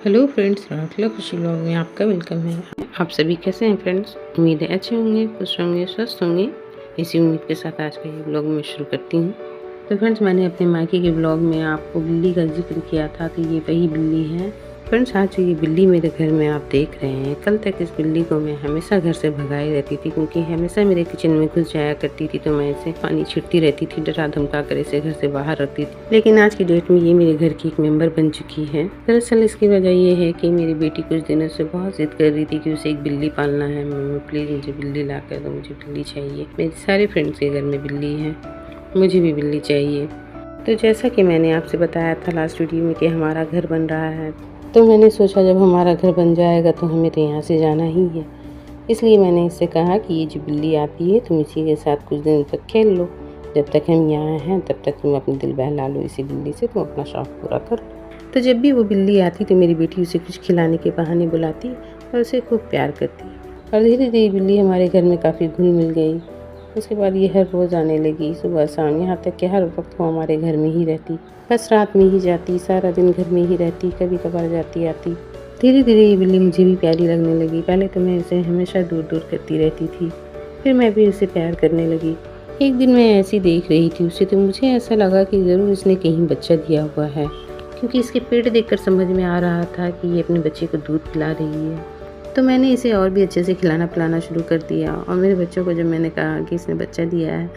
Hello friends, राखला खुशी vlog में आपका वेलकम है। आप सभी कैसे हैं फ्रेंड्स? उम्मीद है अच्छे होंगे, खुश होंगे, स्वस्थ होंगे। इसी उम्मीद के साथ आज का ये व्लॉग मैं शुरू करती हूँ। तो फ्रेंड्स, मैंने अपने मायके के व्लॉग में आपको बिल्ली का जिक्र किया था कि ये वही बिल्ली है। फ्रेंड्स, आज ये बिल्ली मेरे घर में आप देख रहे हैं। कल तक इस बिल्ली को मैं हमेशा घर से भगाई रहती थी, क्योंकि हमेशा मेरे किचन में घुस जाया करती थी। तो मैं इसे पानी छिड़ती रहती थी, डरा धमका कर इसे घर से बाहर रखती थी। लेकिन आज की डेट में ये मेरे घर की एक मेंबर बन चुकी है। दरअसल इसकी वजह ये है कि मेरी बेटी कुछ दिनों से बहुत जिद कर रही थी कि उसे एक बिल्ली पालना है। मम्मी प्लीज़ मुझे बिल्ली ला कर दो, मुझे बिल्ली चाहिए। मेरे सारे फ्रेंड्स के घर में बिल्ली है, मुझे भी बिल्ली चाहिए। तो जैसा कि मैंने आपसे बताया था लास्ट वीडियो में कि हमारा घर बन रहा है, तो मैंने सोचा जब हमारा घर बन जाएगा तो हमें तो यहाँ से जाना ही है। इसलिए मैंने इससे कहा कि ये जो बिल्ली आती है तुम इसी के साथ कुछ दिन तक खेल लो। जब तक हम यहाँ हैं तब तक तुम अपनी दिल बहला लो इसी बिल्ली से, तुम अपना शौक़ पूरा कर लो। तो जब भी वो बिल्ली आती तो मेरी बेटी उसे कुछ खिलाने के बहाने बुलाती और उसे खूब प्यार करती। और धीरे धीरे बिल्ली हमारे घर में काफ़ी घुल मिल गई। उसके बाद ये हर रोज़ आने लगी, सुबह शाम, यहाँ तक कि हर वक्त वो हमारे घर में ही रहती। बस रात में ही जाती, सारा दिन घर में ही रहती, कभी कभार जाती आती। धीरे धीरे ये बिल्ली मुझे भी प्यारी लगने लगी। पहले तो मैं इसे हमेशा दूर दूर करती रहती थी, फिर मैं भी उसे प्यार करने लगी। एक दिन मैं ऐसी देख रही थी उसे, तो मुझे ऐसा लगा कि ज़रूर इसने कहीं बच्चा दिया हुआ है, क्योंकि इसके पेट देखकर समझ में आ रहा था कि ये अपने बच्चे को दूध पिला रही है। तो मैंने इसे और भी अच्छे से खिलाना पिलाना शुरू कर दिया। और मेरे बच्चों को जब मैंने कहा कि इसने बच्चा दिया है,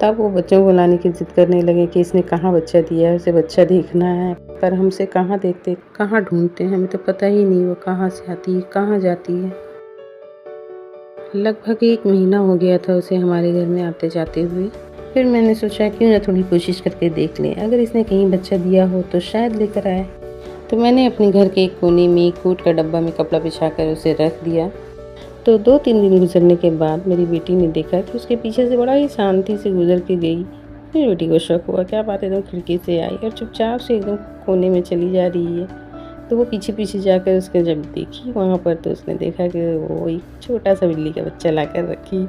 तब वो बच्चों को लाने की जिद करने लगे कि इसने कहाँ बच्चा दिया है, उसे बच्चा देखना है। पर हमसे कहाँ देखते, कहाँ ढूंढते, हमें तो पता ही नहीं वो कहाँ से आती है, कहाँ जाती है। लगभग 1 महीना हो गया था उसे हमारे घर में आते जाते हुए। फिर मैंने सोचा क्यों ना थोड़ी कोशिश करके देख लें, अगर इसने कहीं बच्चा दिया हो तो शायद लेकर आए। तो मैंने अपने घर के एक कोने में एक कूट का डब्बा में कपड़ा बिछाकर उसे रख दिया। तो 2-3 दिन गुजरने के बाद मेरी बेटी ने देखा कि उसके पीछे से बड़ा ही शांति से गुजर के गई। मेरी बेटी को शक हुआ, क्या बात है, एकदम खिड़की से आई और चुपचाप से एकदम कोने में चली जा रही है। तो वो पीछे पीछे जाकर उसके जब देखी वहाँ पर, तो उसने देखा कि वो एक छोटा सा बिल्ली का बच्चा ला कर रखी।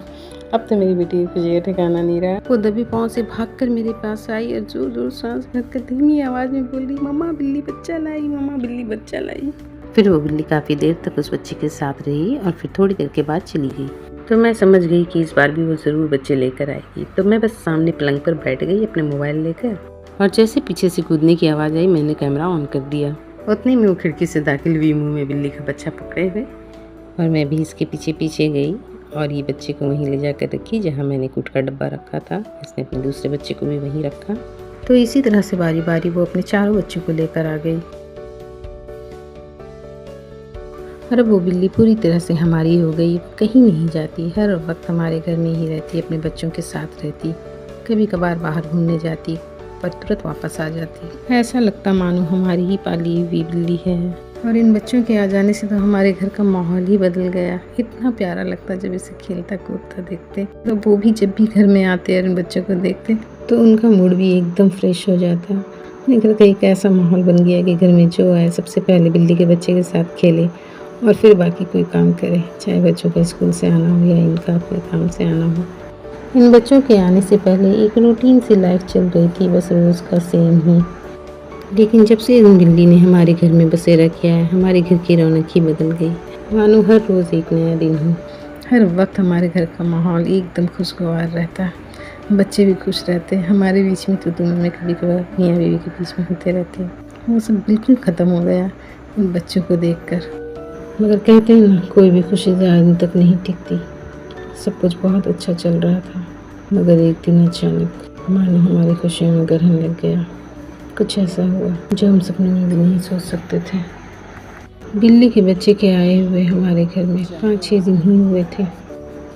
अब तो मेरी बेटी की खुशी का ठिकाना नहीं रहा। वो दबे पाँव से भागकर मेरे पास आई और जोर जोर सांस भरकर धीमी आवाज़ में बोली, मम्मा बिल्ली बच्चा लाई, मम्मा बिल्ली बच्चा लाई। फिर वो बिल्ली काफ़ी देर तक उस बच्चे के साथ रही और फिर थोड़ी देर के बाद चली गई। तो मैं समझ गई कि इस बार भी वो ज़रूर बच्चे लेकर आएगी। तो मैं बस सामने पलंग पर बैठ गई अपने मोबाइल लेकर, और जैसे पीछे से कूदने की आवाज़ आई मैंने कैमरा ऑन कर दिया। उतने में वो खिड़की से दाखिल हुई, मुँह में बिल्ली का बच्चा पकड़े हुए, और मैं भी इसके पीछे पीछे गई और ये बच्चे को वहीं ले जाकर रखी जहाँ मैंने कूट का डब्बा रखा था। इसने अपने दूसरे बच्चे को भी वहीं रखा। तो इसी तरह से बारी बारी वो अपने चारों बच्चों को लेकर आ गई। और अब वो बिल्ली पूरी तरह से हमारी हो गई, कहीं नहीं जाती, हर वक्त हमारे घर में ही रहती, अपने बच्चों के साथ रहती। कभी कभार बाहर घूमने जाती पर तुरंत वापस आ जाती। ऐसा लगता मानो हमारी ही पाली हुई बिल्ली है। और इन बच्चों के आ जाने से तो हमारे घर का माहौल ही बदल गया। इतना प्यारा लगता जब इसे खेलता कूदता देखते। तो वो भी जब भी घर में आते और इन बच्चों को देखते तो उनका मूड भी एकदम फ्रेश हो जाता। घर का एक ऐसा माहौल बन गया कि घर में जो आए सबसे पहले बिल्ली के बच्चे के साथ खेले और फिर बाकी कोई काम करे, चाहे बच्चों का स्कूल से आना हो या इनका अपने काम से आना हो। इन बच्चों के आने से पहले एक रूटीन सी लाइफ चल रही थी, बस रोज़ का सेम ही। लेकिन जब से इन बिल्ली ने हमारे घर में बसेरा किया है, हमारे घर की रौनक ही बदल गई। मानो हर रोज़ एक नया दिन हो। हर वक्त हमारे घर का माहौल एकदम खुशगवार रहता है। बच्चे भी खुश रहते हैं। हमारे बीच में तो दोनों में कभी कभार मियाँ बीवी के बीच में होते रहते हैं। वो सब बिल्कुल ख़त्म हो गया इन बच्चों को देखकर। मगर कहते हैं ना, कोई भी खुशी ज़्यादा दिन तक नहीं टिकती। सब कुछ बहुत अच्छा चल रहा था, मगर एक दिन अचानक मानो हमारी खुशियों में ग्रहण लग गया। कुछ ऐसा हुआ जो हम सपने में भी नहीं सोच सकते थे। बिल्ली के बच्चे के आए हुए हमारे घर में 5-6 दिन ही हुए थे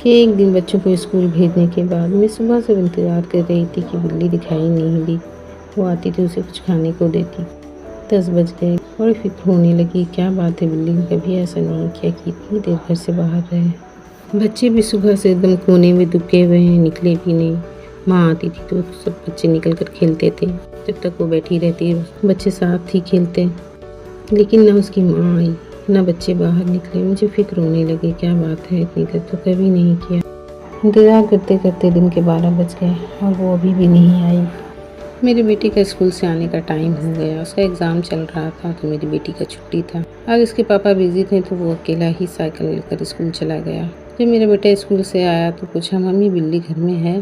कि एक दिन बच्चों को स्कूल भेजने के बाद मैं सुबह से इंतज़ार कर रही थी कि बिल्ली दिखाई नहीं दी। वो आती थी, उसे कुछ खाने को देती। 10 बज गए और फिक्र होने लगी, क्या बात है, बिल्ली ने कभी ऐसा नहीं किया कि इतनी देर घर से बाहर रहे। बच्चे भी सुबह से एकदम कोने में दुबके हुए हैं, निकले भी नहीं। माँ आती थी तो सब बच्चे निकल कर खेलते थे। जब तक वो बैठी रहती बच्चे साथ ही खेलते, लेकिन ना उसकी माँ आई ना बच्चे बाहर निकले। मुझे फिक्र होने लगी, क्या बात है, इतनी देर तो कभी नहीं किया। इंतज़ार करते करते दिन के 12 बज गए और वो अभी भी नहीं आई। मेरी बेटी का स्कूल से आने का टाइम हो गया। उसका एग्ज़ाम चल रहा था तो मेरी बेटी का छुट्टी था। आज उसके पापा बिज़ी थे तो वो अकेला ही साइकिल लेकर स्कूल चला गया। जब मेरा बेटा स्कूल से आया तो पूछा, मम्मी बिल्ली घर में है?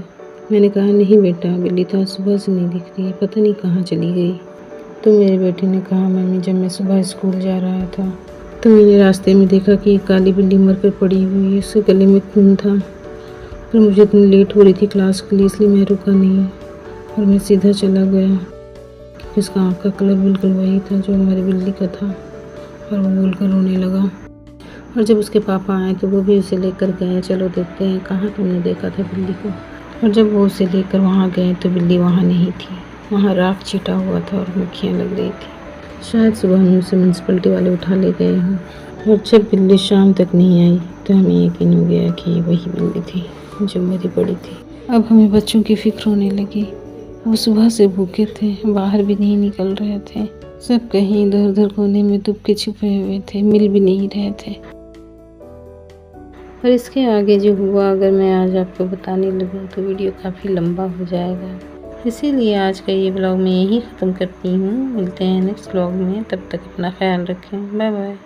मैंने कहा, नहीं बेटा, बिल्ली तो आज सुबह से नहीं दिख रही है, पता नहीं कहाँ चली गई। तो मेरे बेटे ने कहा, मम्मी जब मैं सुबह स्कूल जा रहा था तो मैंने रास्ते में देखा कि एक काली बिल्ली मरकर पड़ी हुई है, उसके गले में खून था। पर मुझे इतनी लेट हो रही थी क्लास के लिए, इसलिए मैं रुका नहीं और मैं सीधा चला गया क्योंकि उसका आँख का कलर बिल्कुल वही था जो हमारी बिल्ली का था। और वो बोलकर रोने लगा। और जब उसके पापा आए तो वो भी उसे लेकर गए, चलो देखते हैं कहाँ तुमने देखा था बिल्ली को। और जब वो उसे लेकर वहाँ गए तो बिल्ली वहाँ नहीं थी, वहाँ राख छिटा हुआ था और मक्खियाँ लग रही थी। शायद सुबह में उसे म्यूनसिपलिटी वाले उठा ले गए हों। और जब बिल्ली शाम तक नहीं आई तो हमें यकीन हो गया कि ये वही बिल्ली थी जो मेरी बड़ी थी। अब हमें बच्चों की फिक्र होने लगी। वो सुबह से भूखे थे, बाहर भी नहीं निकल रहे थे, सब कहीं इधर उधर कोने में दुबके छुपे हुए थे, मिल भी नहीं रहे थे। और इसके आगे जो हुआ अगर मैं आज आपको बताने लगूँ तो वीडियो काफ़ी लंबा हो जाएगा, इसीलिए आज का ये ब्लॉग मैं यहीं ख़त्म करती हूँ। मिलते हैं नेक्स्ट ब्लॉग में, तब तक अपना ख्याल रखें। Bye bye.